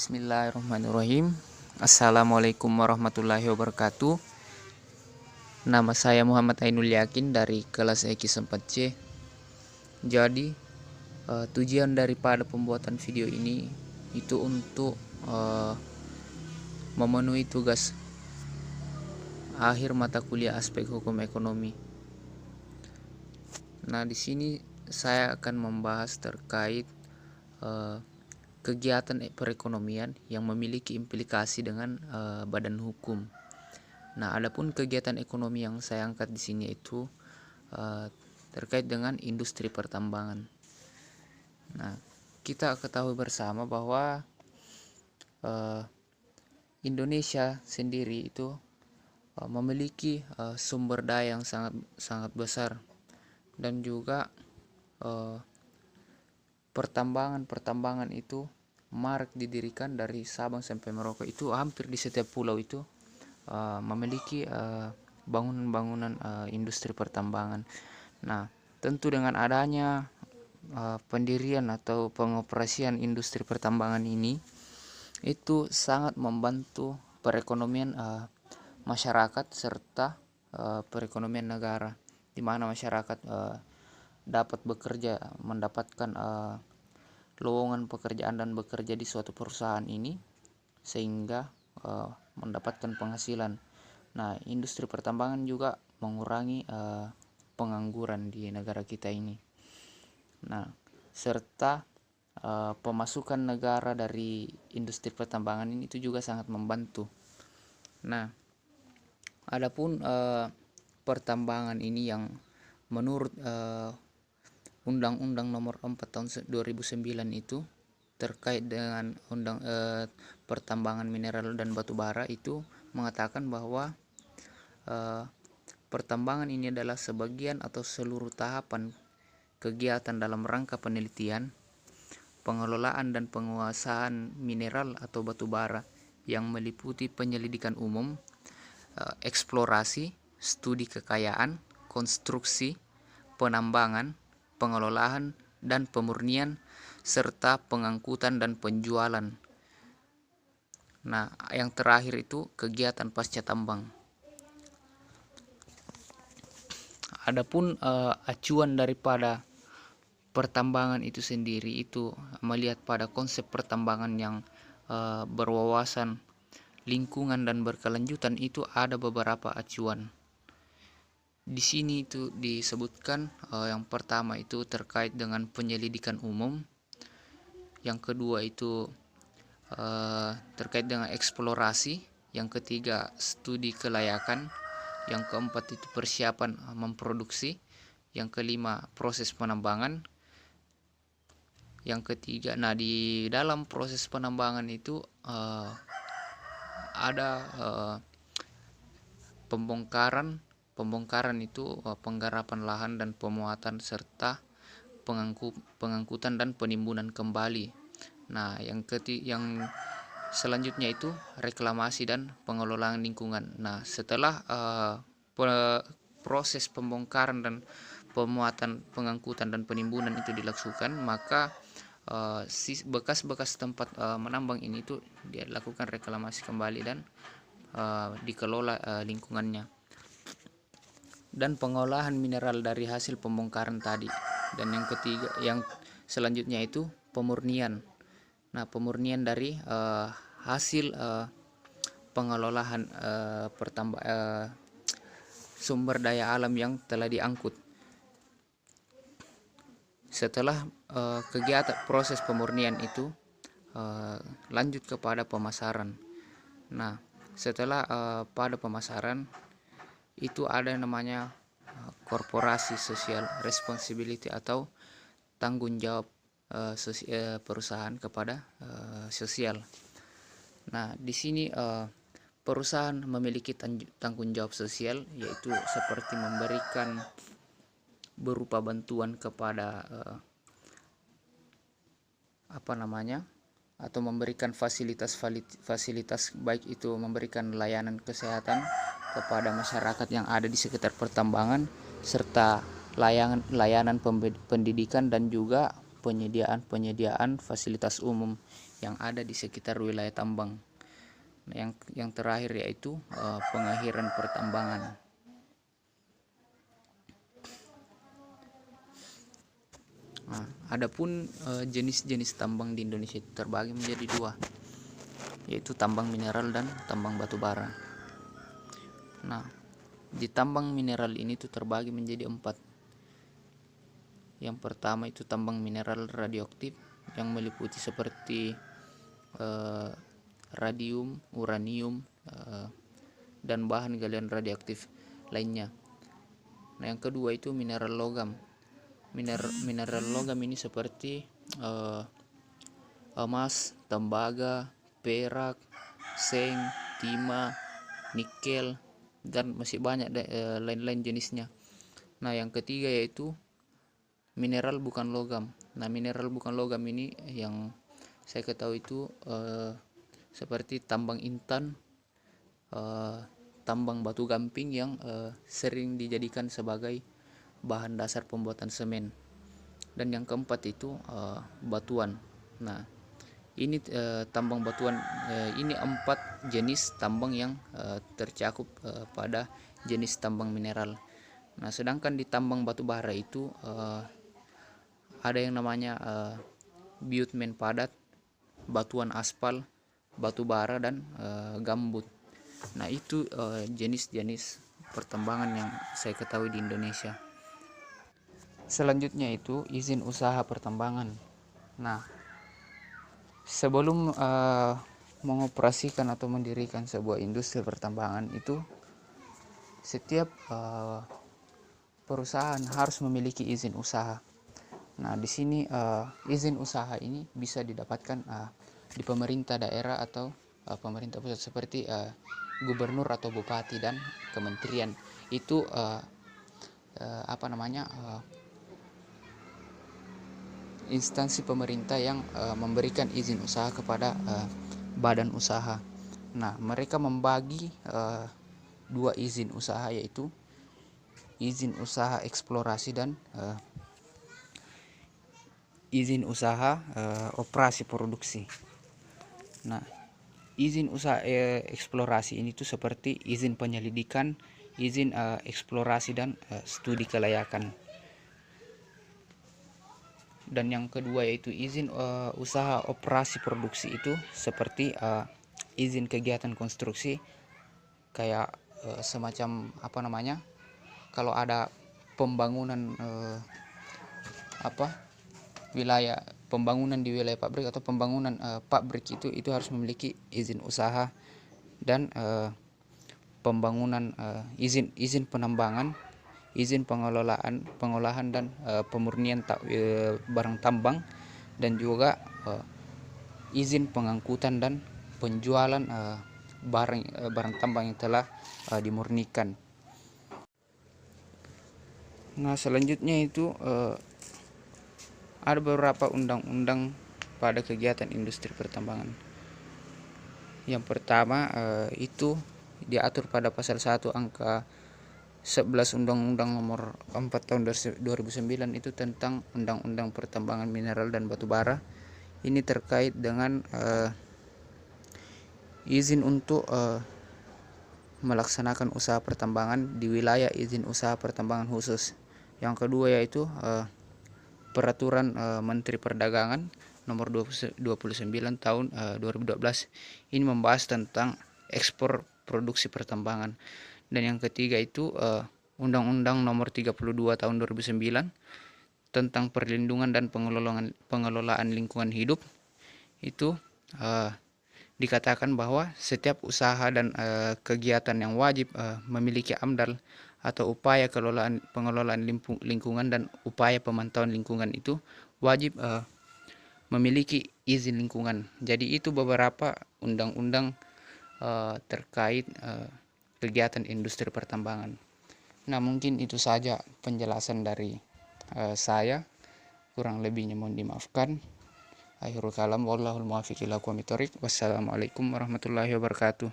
Bismillahirrahmanirrahim. Assalamualaikum warahmatullahi wabarakatuh. Nama saya Muhammad Ainul Yakin dari kelas EKIS 4C. Jadi tujuan daripada pembuatan video ini itu untuk memenuhi tugas akhir mata kuliah aspek hukum ekonomi. Nah, di sini saya akan membahas terkait kegiatan perekonomian yang memiliki implikasi dengan badan hukum. Nah, adapun kegiatan ekonomi yang saya angkat di sini itu terkait dengan industri pertambangan. Nah, kita ketahui bersama bahwa Indonesia sendiri itu memiliki sumber daya yang sangat besar, dan juga pertambangan itu marak didirikan dari Sabang sampai Merauke. Itu hampir di setiap pulau itu memiliki bangunan-bangunan industri pertambangan. Nah, tentu dengan adanya pendirian atau pengoperasian industri pertambangan ini itu sangat membantu perekonomian masyarakat serta perekonomian negara, di mana masyarakat dapat bekerja, mendapatkan lowongan pekerjaan dan bekerja di suatu perusahaan ini sehingga mendapatkan penghasilan. Nah, industri pertambangan juga mengurangi pengangguran di negara kita ini. Nah, serta pemasukan negara dari industri pertambangan ini itu juga sangat membantu. Nah, adapun pertambangan ini yang menurut Undang-Undang Nomor 4 Tahun 2009 itu terkait dengan pertambangan mineral dan batu bara itu mengatakan bahwa pertambangan ini adalah sebagian atau seluruh tahapan kegiatan dalam rangka penelitian, pengelolaan dan penguasaan mineral atau batu bara yang meliputi penyelidikan umum, eksplorasi, studi kekayaan, konstruksi, penambangan, pengelolaan dan pemurnian, serta pengangkutan dan penjualan. Nah, yang terakhir itu kegiatan pasca tambang. Adapun acuan daripada pertambangan itu sendiri itu melihat pada konsep pertambangan yang berwawasan lingkungan dan berkelanjutan, itu ada beberapa acuan. Di sini itu disebutkan yang pertama itu terkait dengan penyelidikan umum, yang kedua itu terkait dengan eksplorasi, yang ketiga studi kelayakan, yang keempat itu persiapan memproduksi, yang kelima proses penambangan, yang ketiga. Nah, di dalam proses penambangan itu ada pembongkaran itu penggarapan lahan dan pemuatan serta pengangkutan dan penimbunan kembali. Nah, yang selanjutnya itu reklamasi dan pengelolaan lingkungan. Nah, setelah proses pembongkaran dan pemuatan, pengangkutan dan penimbunan itu dilakukan, maka bekas-bekas tempat menambang ini itu dilakukan reklamasi kembali dan dikelola lingkungannya, dan pengolahan mineral dari hasil pembongkaran tadi. Dan yang ketiga, yang selanjutnya itu pemurnian. Nah, pemurnian dari hasil pengelolaan sumber daya alam yang telah diangkut. Setelah kegiatan proses pemurnian itu lanjut kepada pemasaran. Nah, setelah pada pemasaran itu ada namanya korporasi social responsibility atau tanggung jawab perusahaan kepada sosial. Nah, di sini perusahaan memiliki tanggung jawab sosial, yaitu seperti memberikan berupa bantuan kepada atau memberikan fasilitas baik itu memberikan layanan kesehatan kepada masyarakat yang ada di sekitar pertambangan, serta layanan pendidikan dan juga penyediaan fasilitas umum yang ada di sekitar wilayah tambang. Nah, yang terakhir yaitu pengakhiran pertambangan. Nah, adapun jenis-jenis tambang di Indonesia itu terbagi menjadi dua, yaitu tambang mineral dan tambang batu bara. Nah, di tambang mineral ini tuh terbagi menjadi 4. Yang pertama itu tambang mineral radioaktif yang meliputi seperti radium, uranium, dan bahan galian radioaktif lainnya. Nah, yang kedua itu mineral logam. Mineral logam ini seperti emas, tembaga, perak, seng, timah, nikel, dan masih banyak lain-lain jenisnya. Nah, yang ketiga yaitu mineral bukan logam. Nah, mineral bukan logam ini yang saya ketahui itu seperti tambang intan, tambang batu gamping yang sering dijadikan sebagai bahan dasar pembuatan semen. Dan yang keempat itu batuan. Nah, ini tambang batuan, ini 4 jenis tambang yang tercakup pada jenis tambang mineral. Nah, sedangkan di tambang batu bara itu ada yang namanya bitumen padat, batuan aspal, batu bara, dan gambut. Nah, itu jenis-jenis pertambangan yang saya ketahui di Indonesia. Selanjutnya itu izin usaha pertambangan. Nah, sebelum mengoperasikan atau mendirikan sebuah industri pertambangan itu setiap perusahaan harus memiliki izin usaha. Nah, di sini izin usaha ini bisa didapatkan di pemerintah daerah atau pemerintah pusat seperti gubernur atau bupati dan kementerian. Itu instansi pemerintah yang memberikan izin usaha kepada badan usaha. Nah, mereka membagi 2 izin usaha, yaitu izin usaha eksplorasi dan izin usaha operasi produksi. Nah, izin usaha eksplorasi ini tuh seperti izin penyelidikan, izin eksplorasi, dan studi kelayakan. Dan yang kedua yaitu izin usaha operasi produksi, itu seperti izin kegiatan konstruksi, kayak semacam kalau ada pembangunan wilayah pembangunan di wilayah pabrik atau pembangunan pabrik itu harus memiliki izin usaha. Dan pembangunan izin penambangan, izin pengolahan dan pemurnian barang tambang, dan juga izin pengangkutan dan penjualan barang tambang yang telah dimurnikan. Nah, selanjutnya itu ada beberapa undang-undang pada kegiatan industri pertambangan. Yang pertama itu diatur pada pasal 1 angka 11 Undang-Undang Nomor 4 Tahun 2009 itu tentang Undang-Undang Pertambangan Mineral dan Batu Bara. Ini terkait dengan izin untuk melaksanakan usaha pertambangan di wilayah izin usaha pertambangan khusus. Yang kedua yaitu Peraturan Menteri Perdagangan Nomor 29 Tahun 2012. Ini membahas tentang ekspor produksi pertambangan. Dan yang ketiga itu Undang-Undang Nomor 32 Tahun 2009 tentang perlindungan dan pengelolaan lingkungan hidup. Itu dikatakan bahwa setiap usaha dan kegiatan yang wajib memiliki AMDAL atau upaya pengelolaan lingkungan dan upaya pemantauan lingkungan itu wajib memiliki izin lingkungan. Jadi itu beberapa undang-undang terkait kegiatan industri pertambangan. Nah, mungkin itu saja penjelasan dari saya. Kurang lebihnya mohon dimaafkan. Akhirul kalam, wallahul muwaffiq ila aqwamit thoriq. Wassalamualaikum warahmatullahi wabarakatuh.